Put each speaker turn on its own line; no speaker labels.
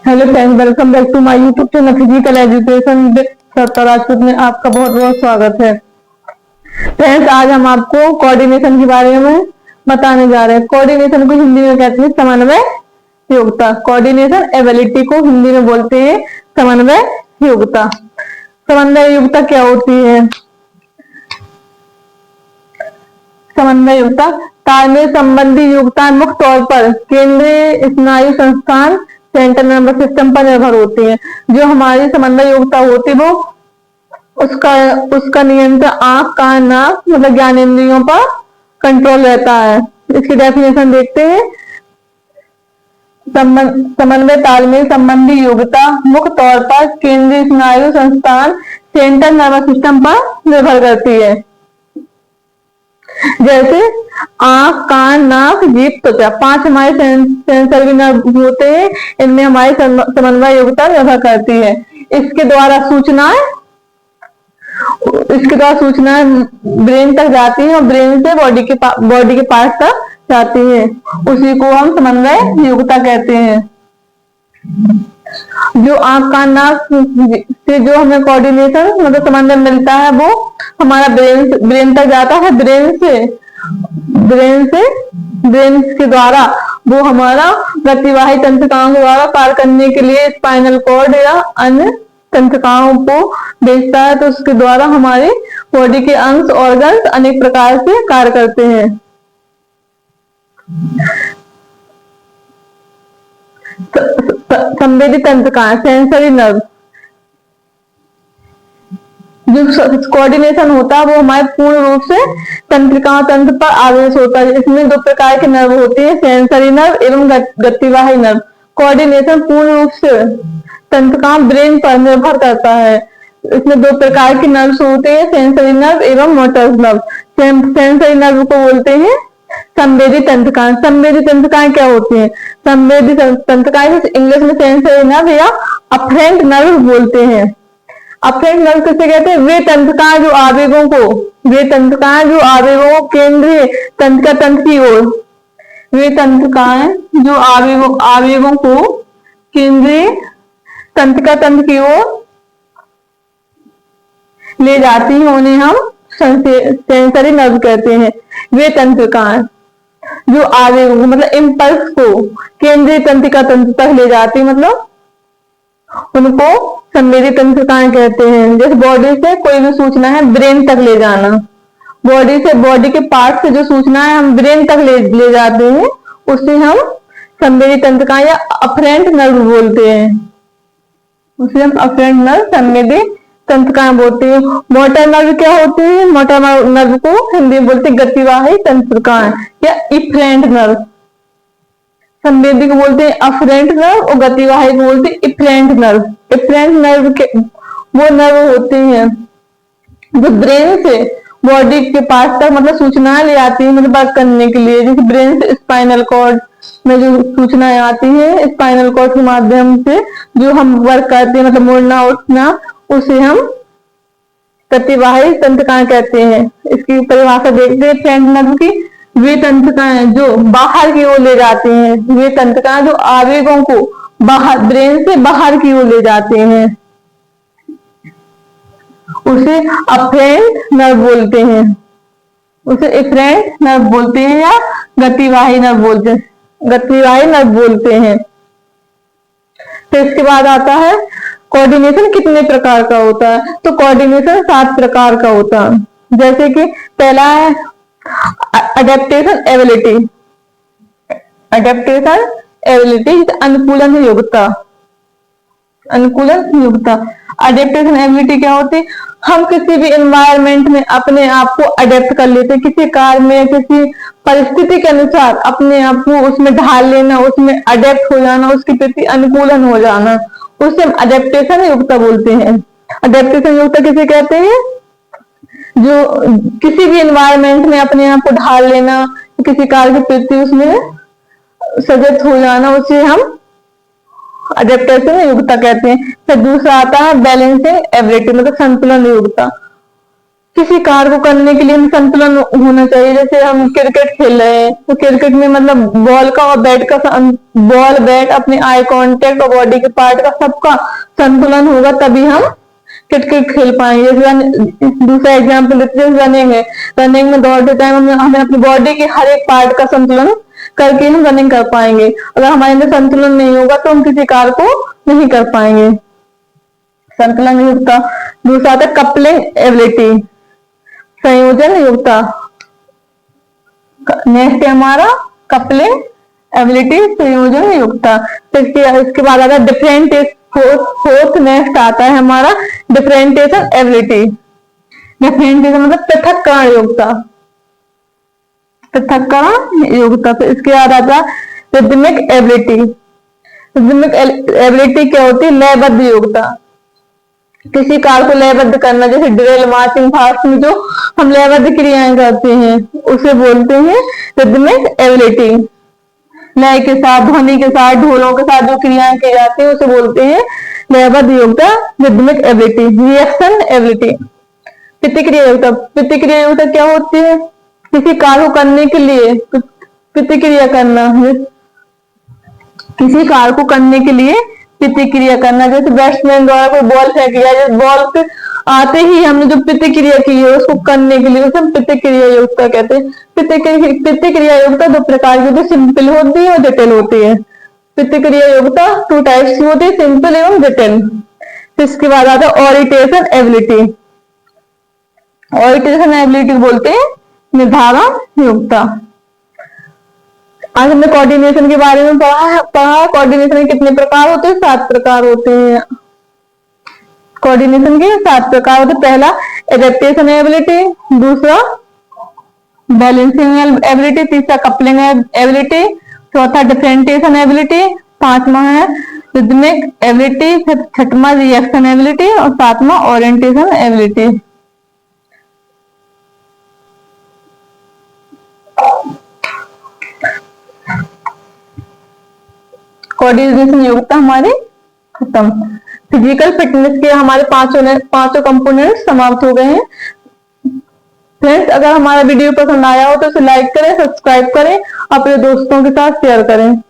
Hello friends, welcome back to my YouTube channel physical education with Satta Rajput में आपका बहुत बहुत स्वागत है। फ्रेंड्स, आज हम आपको कोऑर्डिनेशन के बारे में बताने जा रहे हैं। कोऑर्डिनेशन को हिंदी में कहते हैं समन्वय योग्यता। कोऑर्डिनेशन एबिलिटी को हिंदी में बोलते हैं समन्वय योग्यता। समन्वय योग्यता क्या होती है? समन्वय योग्यता तालमेल संबंधी योग्यता मुख्य तौर पर केंद्रीय स्नायु संस्थान सेंट्रल नर्वस सिस्टम पर निर्भर होती है। जो हमारी समन्वय योग्यता होती है वो उसका उसका नियंत्रण आंख, कान, नाक मतलब ज्ञानेंद्रियों पर कंट्रोल रहता है। इसकी डेफिनेशन देखते हैं। समन्वय तालमेल संबंधी योग्यता मुख्य तौर पर केंद्रीय स्नायु संस्थान सेंट्रल नर्वस सिस्टम पर निर्भर करती है। जैसे आंख, कान, नाक, जीभ, त्वचा, 5 हमारे सेंसरी नर्व होते हैं। इनमें हमारी समन्वय योग्यता निर्भर करती है। इसके द्वारा सूचनाएं ब्रेन तक जाती हैं और ब्रेन से बॉडी के पार्ट तक जाती है। उसी को हम समन्वय योग्यता कहते हैं। जो आंख, कान, नाक से जो हमें कोऑर्डिनेशन मतलब समन्वय मिलता है वो हमारा ब्रेन तक जाता है। ब्रेन के द्वारा वो हमारा प्रतिवाही तंत्रिकाओं के द्वारा पार करने के लिए स्पाइनल कॉर्ड या अन्य तंत्रिकाओं को भेजता है। तो उसके द्वारा हमारे बॉडी के अंश ऑर्गन्स अनेक प्रकार से कार्य करते हैं। संवेदी तंत्रिकाएं सेंसरी नर्व, जो कोऑर्डिनेशन होता है वो हमारे पूर्ण रूप से तंत्रिका तंत्र पर आदेश होता है। इसमें 2 प्रकार के नर्व होते हैं, सेंसरी नर्व एवं गतिवाही नर्व। कोऑर्डिनेशन पूर्ण रूप से तंत्रिका ब्रेन पर निर्भर करता है। इसमें 2 प्रकार के नर्व होते हैं, सेंसरी नर्व एवं मोटर नर्व। सेंसरी नर्व को बोलते हैं संवेदी तंत्रिकाएं। संवेदी तंत्रिकाएं क्या होती हैं? संवेदी तंत्रिकाएं इंग्लिश में सेंसरी नर्व या अफरेंट नर्व बोलते हैं। अफरेंट नर्व किसे कहते हैं? वे तंत्रिकाएं जो आवेगों को केंद्रीय तंत्रिका तंत्र की ओर आवेगों को केंद्रीय तंत्रिका तंत्र की ओर ले जाती हैं, उन्हें हम सेंसरी नर्व कहते हैं। वे तंत्रिकाएं जो आवेगों मतलब इम्पल्स को केंद्रीय तंत्रिका तंत्र तक ले जाती मतलब उनको संवेदी तंत्रिकाएं कहते हैं। जैसे बॉडी से कोई भी सूचना है ब्रेन तक ले जाना, बॉडी के पार्ट से जो सूचना है हम ब्रेन तक ले जाते हैं, उसे हम संवेदी तंत्रिकाएं या अफरेंट नर्व बोलते हैं। उसे हम अफरेंट नर्व संवेदी तंत्रिकाएं बोलते हैं। मोटर नर्व क्या होते हैं? मोटर नर्व को हिंदी में बोलते हैं गतिवाही तंत्रिकाएं या इफरेंट नर्व। संवेदी को बोलते हैं अफरेंट नर्व और गतिवाही को बोलते हैं इफरेंट नर्व। इफरेंट नर्व के वो नर्व होते हैं जो ब्रेन से बॉडी के पास तक मतलब सूचनाएं ले आती है मतलब वर्क करने के लिए। जैसे ब्रेन से स्पाइनल कॉर्ड में जो सूचनाएं आती है, स्पाइनल कॉर्ड के माध्यम से जो हम वर्क करते हैं मतलब मुड़ना उठना, उसे हम गतिवाही तंत्रिकाएं कहते हैं। इसकी परिभाषा देखते हैं इफरेंट नर्व की। वे तंत्रिकाएं जो बाहर की ओर ले जाती हैं, वे तंत्रिकाएं जो आवेगों को ब्रेन से बाहर की ओर ले जाते हैं, उसे अफरेंट नर्व बोलते हैं। उसे इफरेंट नर्व बोलते हैं या गतिवाही नर्व बोलते हैं। तो इसके बाद आता है कोऑर्डिनेशन कितने प्रकार का होता है? तो कोऑर्डिनेशन 7 प्रकार का होता है। जैसे कि पहला है अडेप्टेशन एबिलिटी। अनुकूलन योग्यता। अडेप्टेशन एबिलिटी क्या होती है? हम किसी भी एनवायरनमेंट में अपने आप को अडेप्ट कर लेते हैं। किसी कार्य में किसी परिस्थिति के अनुसार अपने आप को उसमें ढाल लेना, उसमें अडेप्ट हो जाना, उसके प्रति अनुकूलन हो जाना, उसे हम अडेप्टेशन योग्यता बोलते हैं। अडेप्टेशन योग्यता किसे कहते हैं? जो किसी भी एनवायरनमेंट में अपने आप को ढाल लेना, किसी कार्य के प्रति उसमें सजग हो जाना, उसे हम अडेप्टेशन योग्यता कहते हैं। फिर दूसरा आता है बैलेंसिंग एबिलिटी मतलब संतुलन योग्यता। किसी कार्य को करने के लिए हम संतुलन होना चाहिए। जैसे हम क्रिकेट खेल रहे हैं तो क्रिकेट में मतलब बॉल का और बैट का बॉल बैट अपने आई कांटेक्ट और बॉडी के पार्ट का सबका संतुलन होगा, तभी हम क्रिकेट खेल पाएंगे। जैसे दूसरा एग्जाम्पल देते हैं, रनिंग है। रनिंग में दौड़ते टाइम हमें अपनी बॉडी के हर एक पार्ट का संतुलन करके हम रनिंग कर पाएंगे। अगर हमारे अंदर संतुलन नहीं होगा तो हम किसी कार्य को नहीं कर पाएंगे, संतुलन नहीं होता। दूसरा आता है कपलिंग एबिलिटी, संयोजन योग्यता। नेक्स्ट है हमारा कपलिंग एबिलिटी, संयोजन योग्यता। तो इसके बाद आता है डिफरेंट, फोर्थ नेक्स्ट आता है हमारा डिफरेंटिएशन एबिलिटी। डिफरेंटिएशन मतलब पृथक्करण योग्यता, पृथक्करण योग्यता। तो इसके बाद आता है रिदमिक एबिलिटी। रिदमिक एबिलिटी क्या होती है? लयबद्ध योग्यता, किसी कार्य को लयबद्ध करना। जैसे ड्रिल, मार्चिंग, फास्ट में जो हम लयबद्ध क्रियाएं करते हैं उसे बोलते हैं रिदमिक एबिलिटी। लय के साथ, ध्वनि के साथ, ढोलों के साथ जो क्रियाएं की जाती है उसे बोलते हैं लयबद्ध योग्यता, रिदमिक एबिलिटी। रिएक्शन एबिलिटी, प्रतिक्रिया योग्यता। प्रतिक्रिया योग्यता क्या होती है? किसी कार्य को करने के लिए प्रतिक्रिया करना, किसी कार्य को करने के लिए प्रतिक्रिया करना। जैसे बैट्समैन द्वारा कोई बॉल फेंक दिया, जिस बॉल पे आते ही हमने जो प्रतिक्रिया की है उसको करने के लिए उसे हम प्रतिक्रिया योग्यता कहते हैं। प्रतिक्रिया योग्यता दो प्रकार की होती है, सिंपल होती है और जटिल होती है। प्रतिक्रिया योग्यता टू टाइप्स की होती है, सिंपल एवं जटिल। इसके बाद आता है ओरिएंटेशन एबिलिटी। ओरिएंटेशन एबिलिटी बोलते हैं निर्धारण योग्यता। आज हमने कोऑर्डिनेशन के बारे में पढ़ा। कोऑर्डिनेशन के कितने प्रकार होते हैं? 7 प्रकार होते हैं। कोऑर्डिनेशन के 7 प्रकार होते हैं। पहला एडेप्टेशन एबिलिटी, दूसरा बैलेंसिंग एबिलिटी, तीसरा कपलिंग एबिलिटी, चौथा डिफरेंटिएशन एबिलिटी, पांचवा है रिदमिक एबिलिटी, फिर छठवां रिएक्शन एबिलिटी और सातवां ओरिएंटेशन एबिलिटी। कोऑर्डिनेशन योग्यता हमारी खत्म। फिजिकल फिटनेस के हमारे पांचों कंपोनेंट समाप्त हो गए हैं। फ्रेंड्स, अगर हमारा वीडियो पसंद आया हो तो इसे लाइक करें, सब्सक्राइब करें, अपने दोस्तों के साथ शेयर करें।